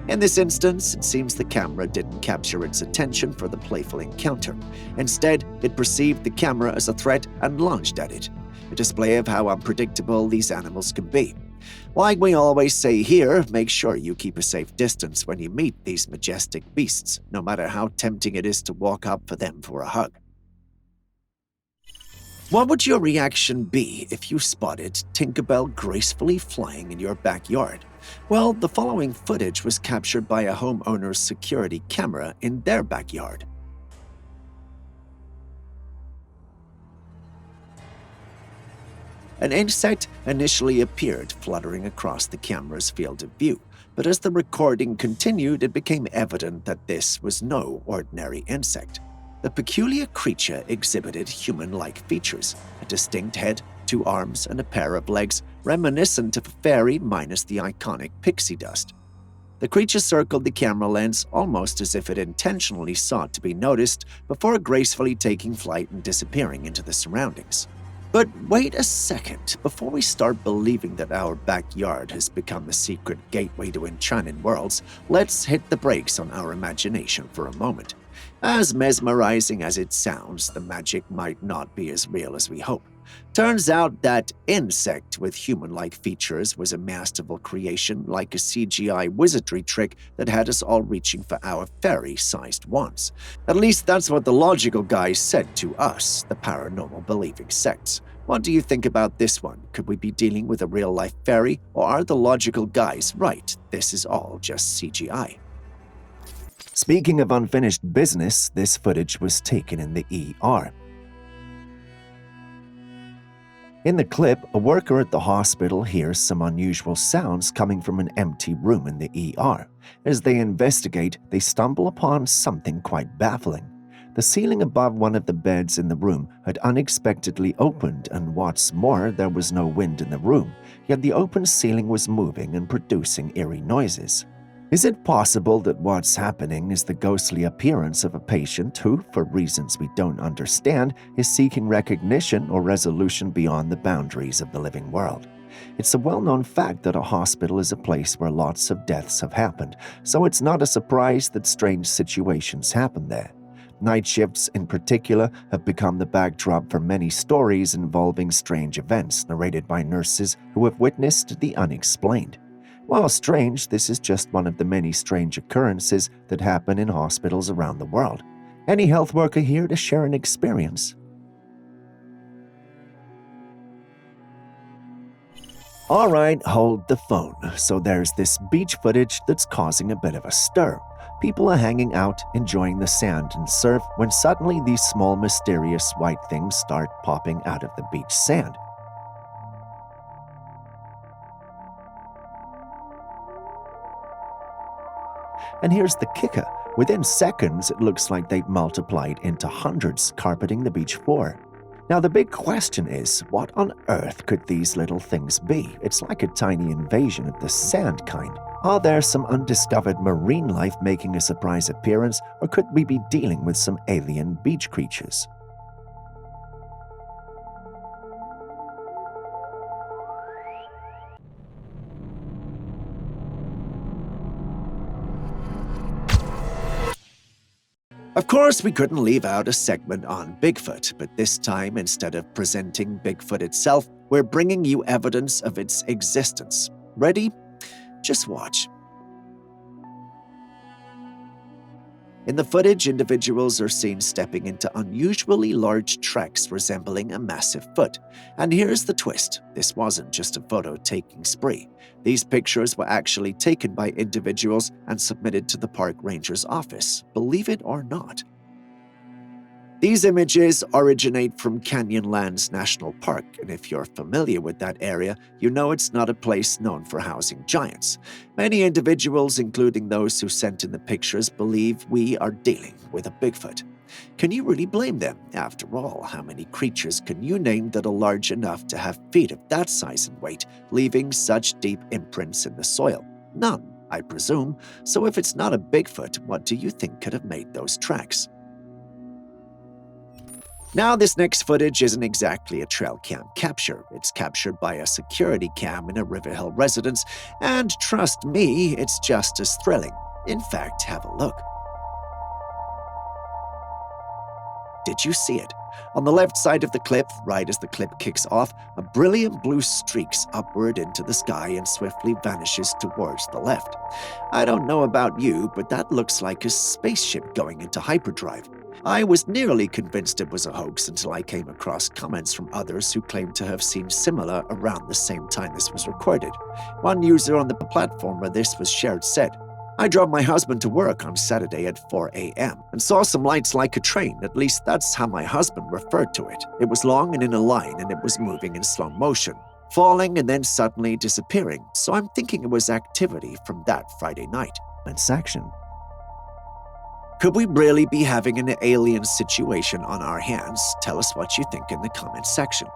In this instance, it seems the camera didn't capture its attention for the playful encounter. Instead, it perceived the camera as a threat and lunged at it. A display of how unpredictable these animals can be. Like we always say here, make sure you keep a safe distance when you meet these majestic beasts, no matter how tempting it is to walk up for them for a hug. What would your reaction be if you spotted Tinkerbell gracefully flying in your backyard? Well, the following footage was captured by a homeowner's security camera in their backyard. An insect initially appeared fluttering across the camera's field of view, but as the recording continued, it became evident that this was no ordinary insect. The peculiar creature exhibited human-like features, a distinct head, 2 arms, and a pair of legs, reminiscent of a fairy minus the iconic pixie dust. The creature circled the camera lens almost as if it intentionally sought to be noticed before gracefully taking flight and disappearing into the surroundings. But wait a second, before we start believing that our backyard has become the secret gateway to enchanted worlds, let's hit the brakes on our imagination for a moment. As mesmerizing as it sounds, the magic might not be as real as we hope. Turns out that insect with human-like features was a masterful creation like a CGI wizardry trick that had us all reaching for our fairy-sized wands. At least that's what the logical guys said to us, the paranormal-believing sects. What do you think about this one? Could we be dealing with a real-life fairy, or are the logical guys right? This is all just CGI. Speaking of unfinished business, this footage was taken in the ER. In the clip, a worker at the hospital hears some unusual sounds coming from an empty room in the ER. As they investigate, they stumble upon something quite baffling. The ceiling above one of the beds in the room had unexpectedly opened, and what's more, there was no wind in the room, yet the open ceiling was moving and producing eerie noises. Is it possible that what's happening is the ghostly appearance of a patient who, for reasons we don't understand, is seeking recognition or resolution beyond the boundaries of the living world? It's a well-known fact that a hospital is a place where lots of deaths have happened, so it's not a surprise that strange situations happen there. Night shifts, in particular, have become the backdrop for many stories involving strange events narrated by nurses who have witnessed the unexplained. While strange, this is just one of the many strange occurrences that happen in hospitals around the world. Any health worker here to share an experience? Alright, hold the phone. So there's this beach footage that's causing a bit of a stir. People are hanging out, enjoying the sand and surf, when suddenly these small mysterious white things start popping out of the beach sand. And here's the kicker. Within seconds, it looks like they've multiplied into hundreds, carpeting the beach floor. Now, the big question is, what on earth could these little things be? It's like a tiny invasion of the sand kind. Are there some undiscovered marine life making a surprise appearance, or could we be dealing with some alien beach creatures? Of course, we couldn't leave out a segment on Bigfoot, but this time, instead of presenting Bigfoot itself, we're bringing you evidence of its existence. Ready? Just watch. In the footage, individuals are seen stepping into unusually large tracks resembling a massive foot. And here's the twist. This wasn't just a photo-taking spree. These pictures were actually taken by individuals and submitted to the park ranger's office, believe it or not. These images originate from Canyonlands National Park, and if you're familiar with that area, you know it's not a place known for housing giants. Many individuals, including those who sent in the pictures, believe we are dealing with a Bigfoot. Can you really blame them? After all, how many creatures can you name that are large enough to have feet of that size and weight, leaving such deep imprints in the soil? None, I presume. So if it's not a Bigfoot, what do you think could have made those tracks? Now, this next footage isn't exactly a Trailcam capture. It's captured by a security cam in a Riverhill residence, and trust me, it's just as thrilling. In fact, have a look. Did you see it? On the left side of the clip, right as the clip kicks off, a brilliant blue streaks upward into the sky and swiftly vanishes towards the left. I don't know about you, but that looks like a spaceship going into hyperdrive. I was nearly convinced it was a hoax until I came across comments from others who claimed to have seen similar around the same time this was recorded. One user on the platform where this was shared said, I drove my husband to work on Saturday at 4 a.m. and saw some lights like a train. At least that's how my husband referred to it. It was long and in a line, and it was moving in slow motion, falling and then suddenly disappearing. So I'm thinking it was activity from that Friday night. And section. Could we really be having an alien situation on our hands? Tell us what you think in the comments section.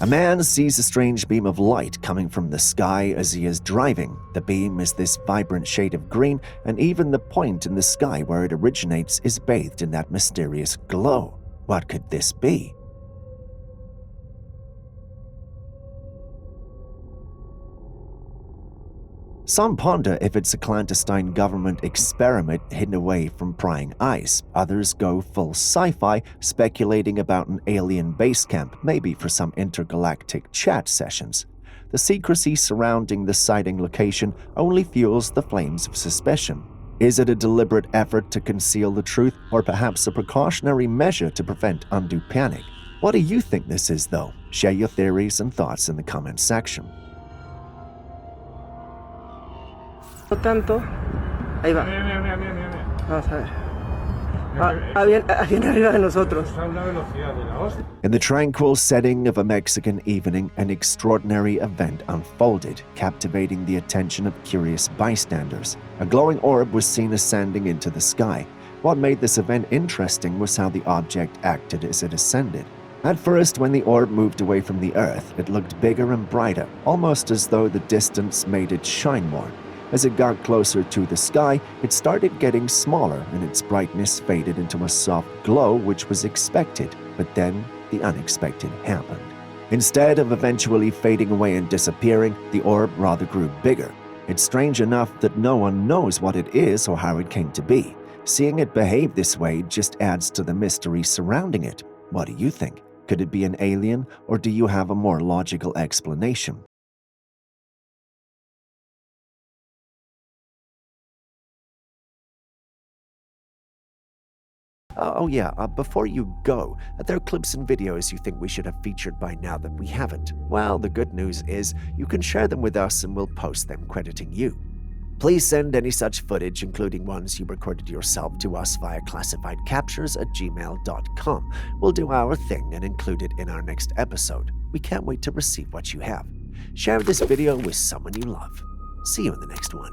A man sees a strange beam of light coming from the sky as he is driving. The beam is this vibrant shade of green, and even the point in the sky where it originates is bathed in that mysterious glow. What could this be? Some ponder if it's a clandestine government experiment hidden away from prying eyes. Others go full sci-fi, speculating about an alien base camp, maybe for some intergalactic chat sessions. The secrecy surrounding the sighting location only fuels the flames of suspicion. Is it a deliberate effort to conceal the truth, or perhaps a precautionary measure to prevent undue panic? What do you think this is, though? Share your theories and thoughts in the comments section. No tanto. Ahí va. Vamos a ver. Viene arriba de nosotros. In the tranquil setting of a Mexican evening, an extraordinary event unfolded, captivating the attention of curious bystanders. A glowing orb was seen ascending into the sky. What made this event interesting was how the object acted as it ascended. At first, when the orb moved away from the Earth, it looked bigger and brighter, almost as though the distance made it shine more. As it got closer to the sky, it started getting smaller and its brightness faded into a soft glow, which was expected, but then the unexpected happened. Instead of eventually fading away and disappearing, the orb rather grew bigger. It's strange enough that no one knows what it is or how it came to be. Seeing it behave this way just adds to the mystery surrounding it. What do you think? Could it be an alien, or do you have a more logical explanation? Before you go, there are clips and videos you think we should have featured by now that we haven't. Well, the good news is you can share them with us and we'll post them crediting you. Please send any such footage, including ones you recorded yourself, to us via classifiedcaptures@gmail.com. We'll do our thing and include it in our next episode. We can't wait to receive what you have. Share this video with someone you love. See you in the next one.